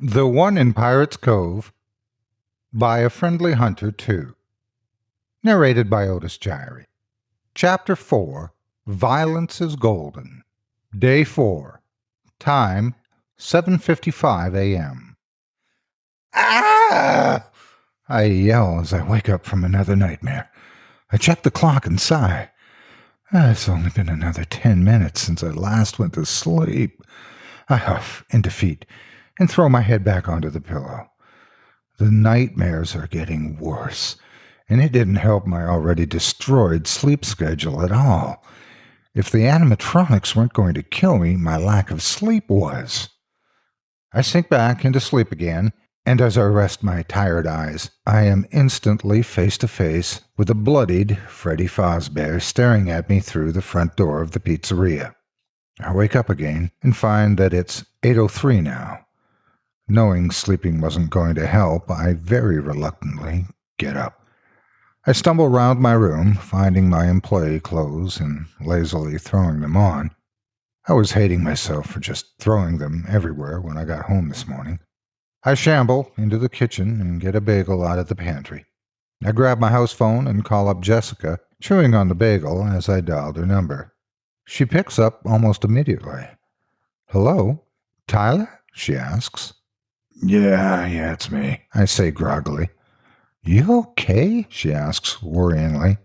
The One in Pirate's Cove by A Friendly Hunter 2. Narrated by Otis, Jiry. Chapter 4. Violence is Golden. Day 4. Time 7:55 a.m. Ah! I yell as I wake up from another nightmare. I check the clock and sigh. It's only been another 10 minutes since I last went to sleep. I huff in defeat and throw my head back onto the pillow. The nightmares are getting worse, and it didn't help my already destroyed sleep schedule at all. If the animatronics weren't going to kill me, my lack of sleep was. I sink back into sleep again, and as I rest my tired eyes, I am instantly face to face with a bloodied Freddy Fazbear staring at me through the front door of the pizzeria. I wake up again and find that it's 8:03 now. Knowing sleeping wasn't going to help, I very reluctantly get up. I stumble round my room, finding my employee clothes and lazily throwing them on. I was hating myself for just throwing them everywhere when I got home this morning. I shamble into the kitchen and get a bagel out of the pantry. I grab my house phone and call up Jessica, chewing on the bagel as I dialed her number. She picks up almost immediately. "Hello? Tyler?" she asks. Yeah, it's me," I say groggily. "You okay?" she asks worryingly.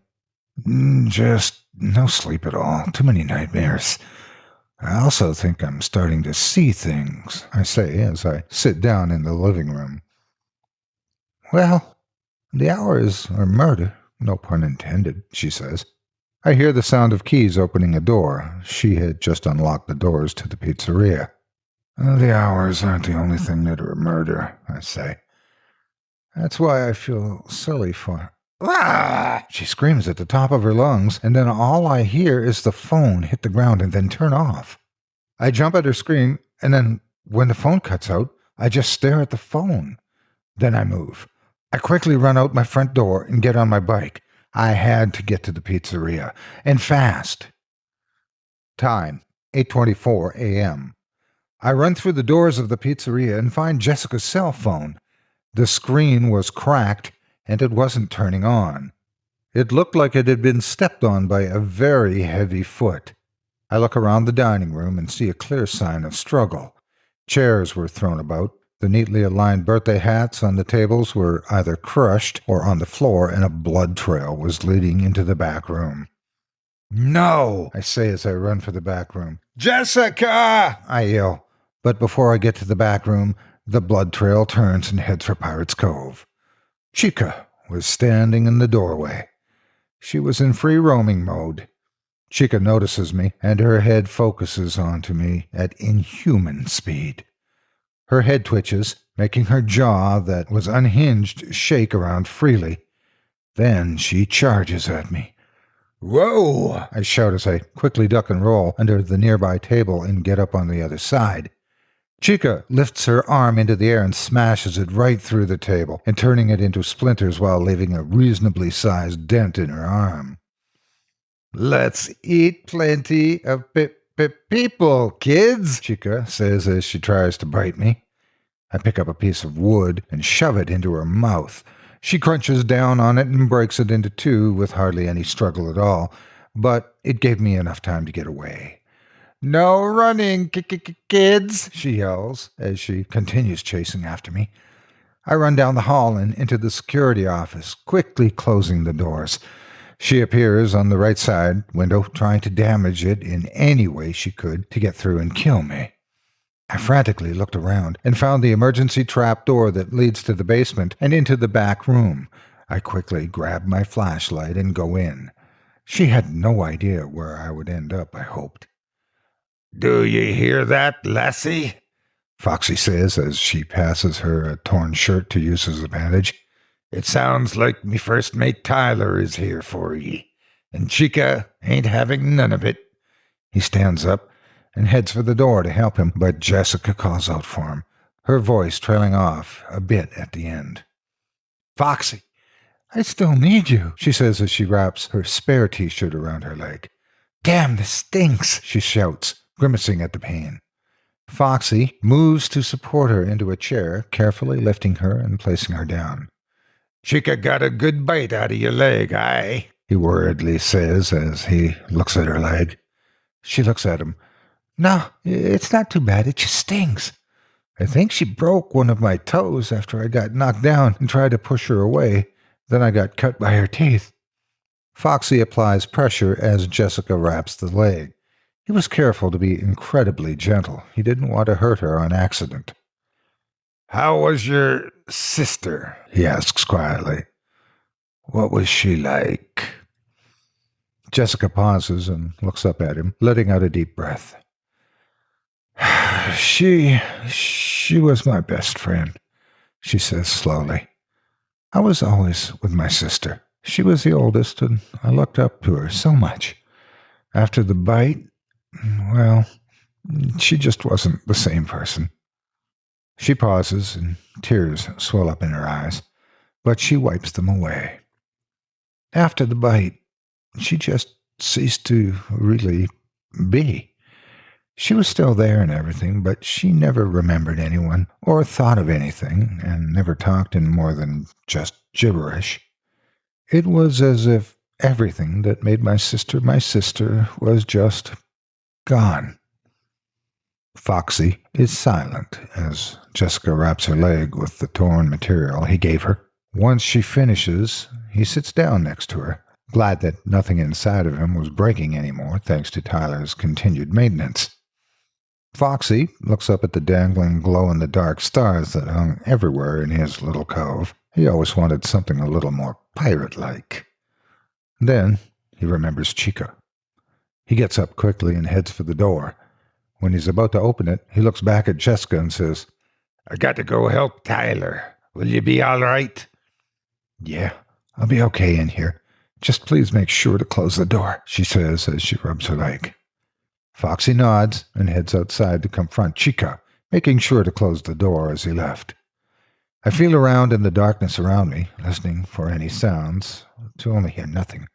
Just no sleep at all. Too many nightmares. I also think I'm starting to see things," I say as I sit down in the living room. "Well, the hours are murder, no pun intended," she says. I hear the sound of keys opening a door. She had just unlocked the doors to the pizzeria. "The hours aren't the only thing that are murder," I say. "That's why I feel silly for..." "Ah!" she screams at the top of her lungs, and then all I hear is the phone hit the ground and then turn off. I jump at her scream, and then when the phone cuts out, I just stare at the phone. Then I move. I quickly run out my front door and get on my bike. I had to get to the pizzeria, and fast. Time, 8:24 a.m. I run through the doors of the pizzeria and find Jessica's cell phone. The screen was cracked, and it wasn't turning on. It looked like it had been stepped on by a very heavy foot. I look around the dining room and see a clear sign of struggle. Chairs were thrown about. The neatly aligned birthday hats on the tables were either crushed or on the floor, and a blood trail was leading into the back room. "No!" I say as I run for the back room. "Jessica!" I yell. But before I get to the back room, the blood trail turns and heads for Pirate's Cove. Chica was standing in the doorway. She was in free roaming mode. Chica notices me, and her head focuses onto me at inhuman speed. Her head twitches, making her jaw that was unhinged shake around freely. Then she charges at me. "Whoa!" I shout as I quickly duck and roll under the nearby table and get up on the other side. Chica lifts her arm into the air and smashes it right through the table, and turning it into splinters while leaving a reasonably sized dent in her arm. "Let's eat plenty of people, kids," Chica says as she tries to bite me. I pick up a piece of wood and shove it into her mouth. She crunches down on it and breaks it into two with hardly any struggle at all, but it gave me enough time to get away. "No running, kids," she yells as she continues chasing after me. I run down the hall and into the security office, quickly closing the doors. She appears on the right side window, trying to damage it in any way she could to get through and kill me. I frantically looked around and found the emergency trap door that leads to the basement and into the back room. I quickly grab my flashlight and go in. She had no idea where I would end up, I hoped. "Do you hear that, lassie?" Foxy says as she passes her a torn shirt to use as a bandage. "It sounds like me first mate Tyler is here for ye, and Chica ain't having none of it." He stands up and heads for the door to help him, but Jessica calls out for him, her voice trailing off a bit at the end. "Foxy, I still need you," she says as she wraps her spare t-shirt around her leg. "Damn, this stinks," she shouts, grimacing at the pain. Foxy moves to support her into a chair, carefully lifting her and placing her down. "Chica got a good bite out of your leg, aye?" he worriedly says as he looks at her leg. She looks at him. "No, it's not too bad. It just stings. I think she broke one of my toes after I got knocked down and tried to push her away. Then I got cut by her teeth." Foxy applies pressure as Jessica wraps the leg. He was careful to be incredibly gentle. He didn't want to hurt her on accident. "How was your sister?" he asks quietly. "What was she like?" Jessica pauses and looks up at him, letting out a deep breath. She was my best friend," she says slowly. "I was always with my sister. She was the oldest, and I looked up to her so much. After the bite, well, she just wasn't the same person." She pauses, and tears swell up in her eyes, but she wipes them away. "After the bite, she just ceased to really be. She was still there and everything, but she never remembered anyone or thought of anything and never talked in more than just gibberish. It was as if everything that made my sister was just gone." Foxy is silent as Jessica wraps her leg with the torn material he gave her. Once she finishes, he sits down next to her, glad that nothing inside of him was breaking anymore thanks to Tyler's continued maintenance. Foxy looks up at the dangling glow-in-the-dark stars that hung everywhere in his little cove. He always wanted something a little more pirate-like. Then he remembers Chica. He gets up quickly and heads for the door. When he's about to open it, he looks back at Jessica and says, "I got to go help Tyler. Will you be all right?" "Yeah, I'll be okay in here. Just please make sure to close the door," she says as she rubs her leg. Foxy nods and heads outside to confront Chica, making sure to close the door as he left. I feel around in the darkness around me, listening for any sounds, to only hear nothing.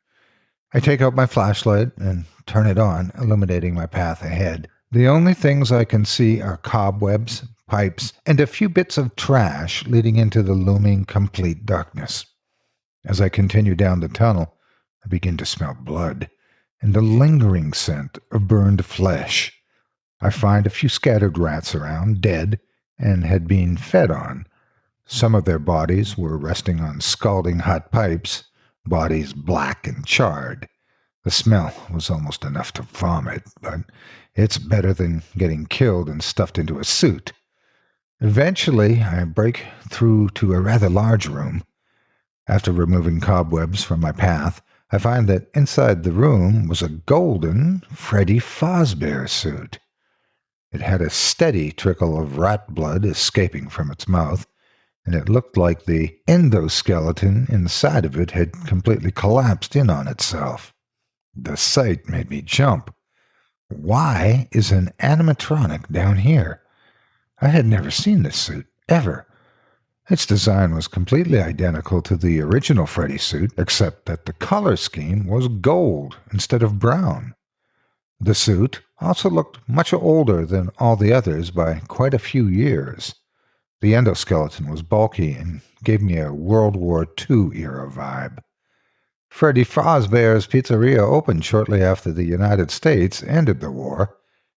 I take out my flashlight and turn it on, illuminating my path ahead. The only things I can see are cobwebs, pipes, and a few bits of trash leading into the looming complete darkness. As I continue down the tunnel, I begin to smell blood and a lingering scent of burned flesh. I find a few scattered rats around, dead, and had been fed on. Some of their bodies were resting on scalding hot pipes, bodies black and charred. The smell was almost enough to vomit, but it's better than getting killed and stuffed into a suit. Eventually, I break through to a rather large room. After removing cobwebs from my path, I find that inside the room was a golden Freddy Fazbear suit. It had a steady trickle of rat blood escaping from its mouth, and it looked like the endoskeleton inside of it had completely collapsed in on itself. The sight made me jump. Why is an animatronic down here? I had never seen this suit, ever. Its design was completely identical to the original Freddy suit, except that the color scheme was gold instead of brown. The suit also looked much older than all the others by quite a few years. The endoskeleton was bulky and gave me a World War II era vibe. Freddy Fazbear's Pizzeria opened shortly after the United States ended the war,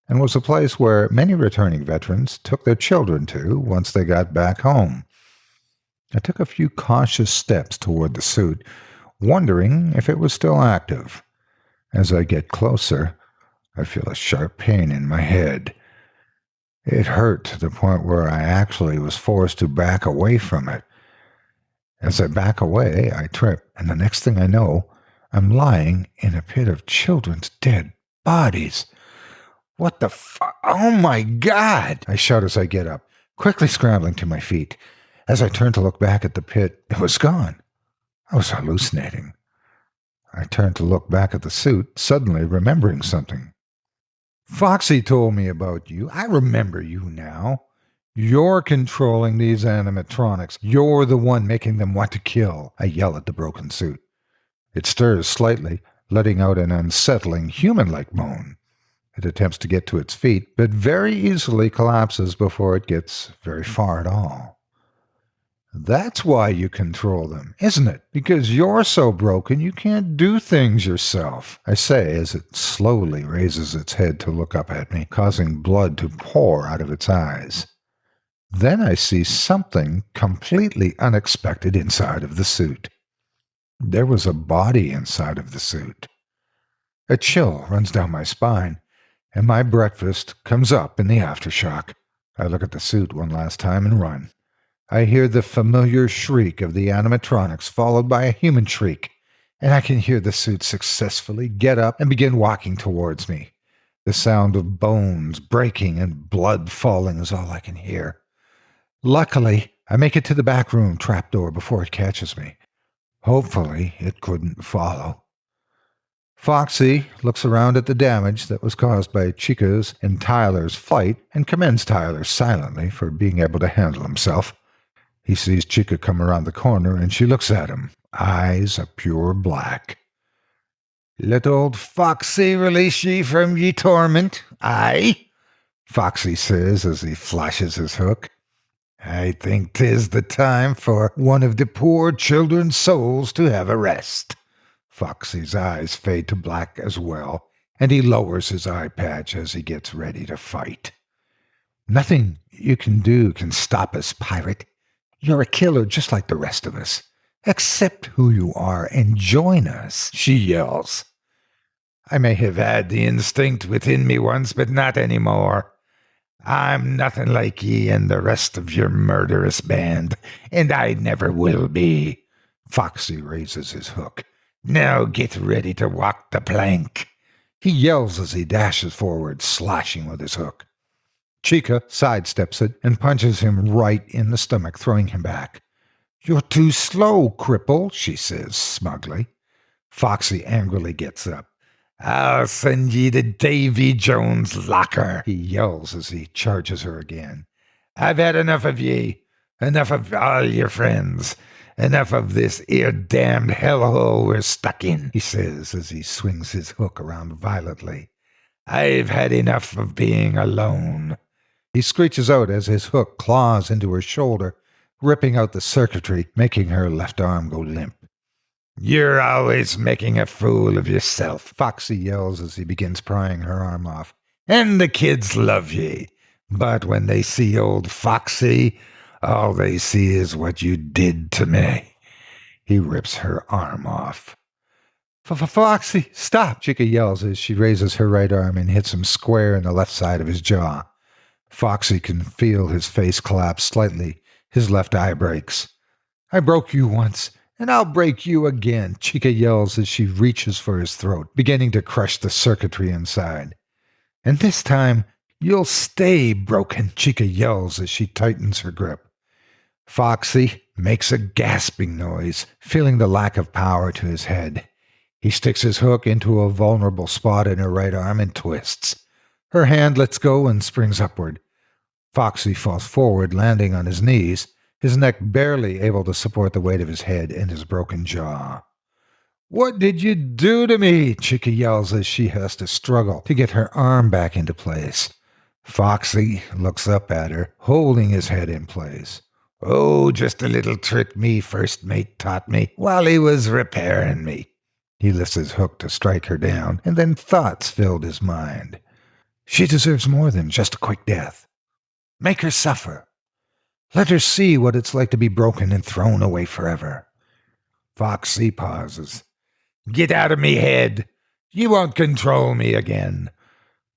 and was a place where many returning veterans took their children to once they got back home. I took a few cautious steps toward the suit, wondering if it was still active. As I get closer, I feel a sharp pain in my head. It hurt to the point where I actually was forced to back away from it. As I back away, I trip, and the next thing I know, I'm lying in a pit of children's dead bodies. "What the Oh my God!" I shout as I get up, quickly scrambling to my feet. As I turned to look back at the pit, it was gone. I was hallucinating. I turned to look back at the suit, suddenly remembering something. "Foxy told me about you. I remember you now. You're controlling these animatronics. You're the one making them want to kill," I yell at the broken suit. It stirs slightly, letting out an unsettling human-like moan. It attempts to get to its feet, but very easily collapses before it gets very far at all. That's why you control them, isn't it? Because you're so broken you can't do things yourself, I say as it slowly raises its head to look up at me, causing blood to pour out of its eyes. Then I see something completely unexpected inside of the suit. There was a body inside of the suit. A chill runs down my spine, and my breakfast comes up in the aftershock. I look at the suit one last time and run. I hear the familiar shriek of the animatronics followed by a human shriek, and I can hear the suit successfully get up and begin walking towards me. The sound of bones breaking and blood falling is all I can hear. Luckily, I make it to the back room trapdoor before it catches me. Hopefully, it couldn't follow. Foxy looks around at the damage that was caused by Chica's and Tyler's fight and commends Tyler silently for being able to handle himself. He sees Chica come around the corner and she looks at him, eyes a pure black. "Let old Foxy release ye from ye torment, aye?" Foxy says as he flashes his hook. "I think 'tis the time for one of the poor children's souls to have a rest." Foxy's eyes fade to black as well, and he lowers his eye patch as he gets ready to fight. "Nothing you can do can stop us, pirate. You're a killer just like the rest of us. Accept who you are and join us," she yells. "I may have had the instinct within me once, but not anymore. I'm nothing like ye and the rest of your murderous band, and I never will be." Foxy raises his hook. "Now get ready to walk the plank," he yells as he dashes forward, slashing with his hook. Chica sidesteps it and punches him right in the stomach, throwing him back. "You're too slow, cripple," she says smugly. Foxy angrily gets up. "I'll send ye to Davy Jones' locker," he yells as he charges her again. "I've had enough of ye, enough of all your friends, enough of this 'ere damned hellhole we're stuck in," he says as he swings his hook around violently. "I've had enough of being alone." He screeches out as his hook claws into her shoulder, ripping out the circuitry, making her left arm go limp. "You're always making a fool of yourself," Foxy yells as he begins prying her arm off. "And the kids love ye. But when they see old Foxy, all they see is what you did to me." He rips her arm off. "Foxy, stop!" Chica yells as she raises her right arm and hits him square in the left side of his jaw. Foxy can feel his face collapse slightly. His left eye breaks. "I broke you once, and I'll break you again," Chica yells as she reaches for his throat, beginning to crush the circuitry inside. "And this time, you'll stay broken," Chica yells as she tightens her grip. Foxy makes a gasping noise, feeling the lack of power to his head. He sticks his hook into a vulnerable spot in her right arm and twists. Her hand lets go and springs upward. Foxy falls forward, landing on his knees, his neck barely able to support the weight of his head and his broken jaw. "What did you do to me?" Chica yells as she has to struggle to get her arm back into place. Foxy looks up at her, holding his head in place. "Oh, just a little trick me first mate taught me while he was repairing me." He lifts his hook to strike her down, and then thoughts filled his mind. She deserves more than just a quick death. Make her suffer. Let her see what it's like to be broken and thrown away forever. Foxy pauses. "Get out of me head. You won't control me again."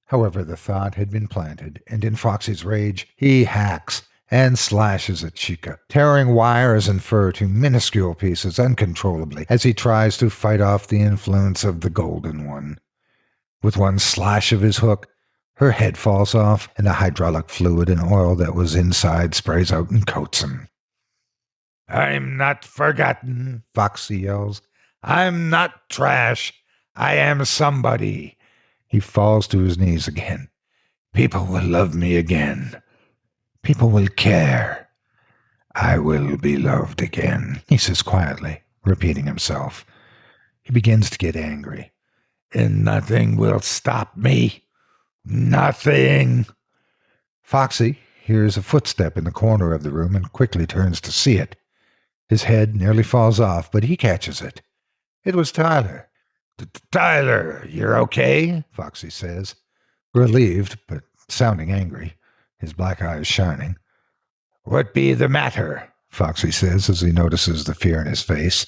However, the thought had been planted, and in Foxy's rage, he hacks and slashes at Chica, tearing wires and fur to minuscule pieces uncontrollably as he tries to fight off the influence of the Golden One. With one slash of his hook, her head falls off, and the hydraulic fluid and oil that was inside sprays out and coats him. "I'm not forgotten," Foxy yells. "I'm not trash. I am somebody." He falls to his knees again. "People will love me again. People will care. I will be loved again," he says quietly, repeating himself. He begins to get angry. "And nothing will stop me. Nothing. Foxy hears a footstep in the corner of the room and quickly turns to see it. His head nearly falls off, but he catches it. It was Tyler. Tyler, you're okay? Foxy says, relieved, but sounding angry, his black eyes shining. What be the matter? Foxy says as he notices the fear in his face.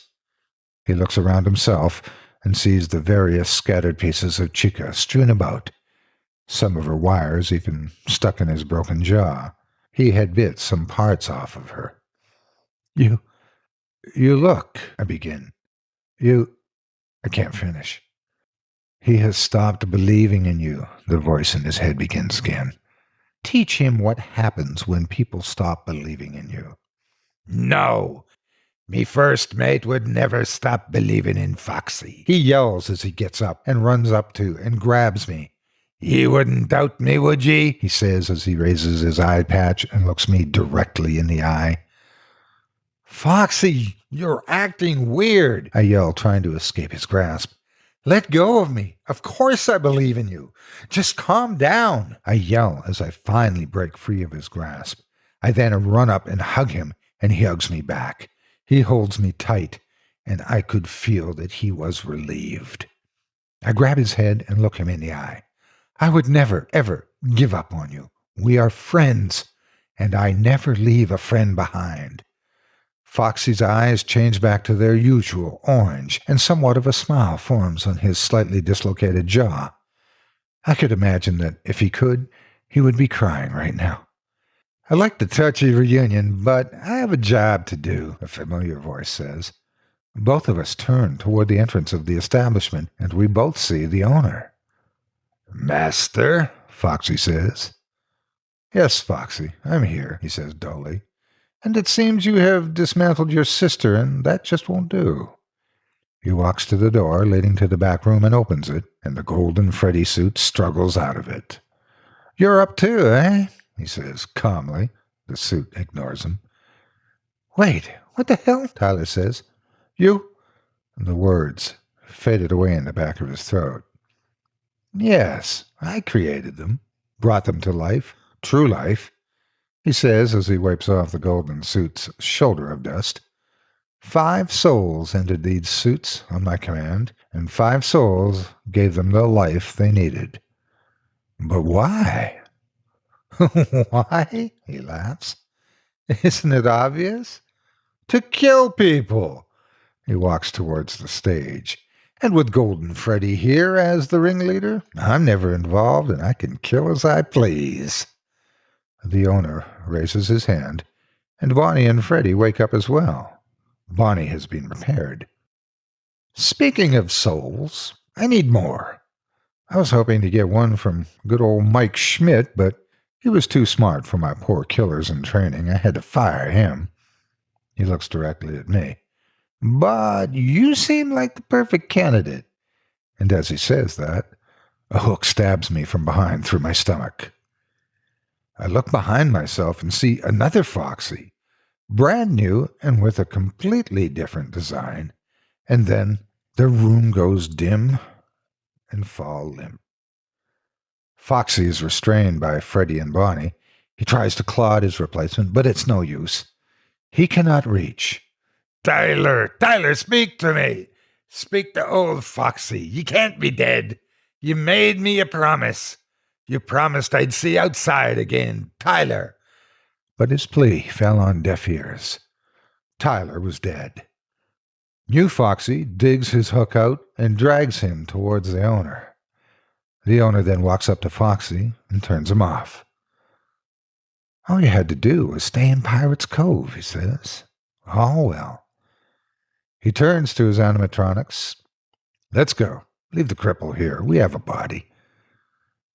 He looks around himself and sees the various scattered pieces of Chica strewn about, some of her wires even stuck in his broken jaw. He had bit some parts off of her. You look, I begin. I can't finish. He has stopped believing in you, the voice in his head begins again. Teach him what happens when people stop believing in you. No! Me first mate would never stop believing in Foxy. He yells as he gets up and runs up to and grabs me. Ye wouldn't doubt me, would ye? He says as he raises his eye patch and looks me directly in the eye. Foxy, you're acting weird, I yell, trying to escape his grasp. Let go of me. Of course I believe in you. Just calm down, I yell as I finally break free of his grasp. I then run up and hug him, and he hugs me back. He holds me tight, and I could feel that he was relieved. I grab his head and look him in the eye. I would never, ever give up on you. We are friends, and I never leave a friend behind. Foxy's eyes change back to their usual orange, and somewhat of a smile forms on his slightly dislocated jaw. I could imagine that if he could, he would be crying right now. I'd like the touchy reunion, but I have a job to do, a familiar voice says. Both of us turn toward the entrance of the establishment, and we both see the owner. Master, Foxy says. Yes, Foxy, I'm here, he says dully. And it seems you have dismantled your sister, and that just won't do. He walks to the door leading to the back room and opens it, and the golden Freddy suit struggles out of it. You're up too, eh? He says calmly. The suit ignores him. Wait, what the hell? Tyler says. You? And the words faded away in the back of his throat. Yes, I created them, brought them to life, true life, he says as he wipes off the golden suit's shoulder of dust. 5 souls entered these suits on my command, and 5 souls gave them the life they needed. But why? Why? He laughs. Isn't it obvious? To kill people. He walks towards the stage. And with Golden Freddy here as the ringleader, I'm never involved and I can kill as I please. The owner raises his hand, and Bonnie and Freddy wake up as well. Bonnie has been repaired. Speaking of souls, I need more. I was hoping to get one from good old Mike Schmidt, but he was too smart for my poor killers in training. I had to fire him. He looks directly at me. But you seem like the perfect candidate. And as he says that, a hook stabs me from behind through my stomach. I look behind myself and see another Foxy, brand new and with a completely different design. And then the room goes dim and fall limp. Foxy is restrained by Freddy and Bonnie. He tries to claw at his replacement, but it's no use. He cannot reach. Tyler, speak to me. Speak to old Foxy. You can't be dead. You made me a promise. You promised I'd see outside again, Tyler. But his plea fell on deaf ears. Tyler was dead. New Foxy digs his hook out and drags him towards the owner. The owner then walks up to Foxy and turns him off. All you had to do was stay in Pirate's Cove, he says. All well. He turns to his animatronics. Let's go. Leave the cripple here. We have a body.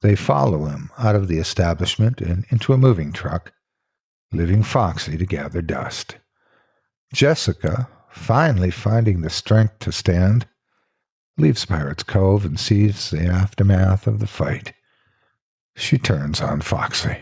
They follow him out of the establishment and into a moving truck, leaving Foxy to gather dust. Jessica, finally finding the strength to stand, leaves Pirate's Cove and sees the aftermath of the fight. She turns on Foxy.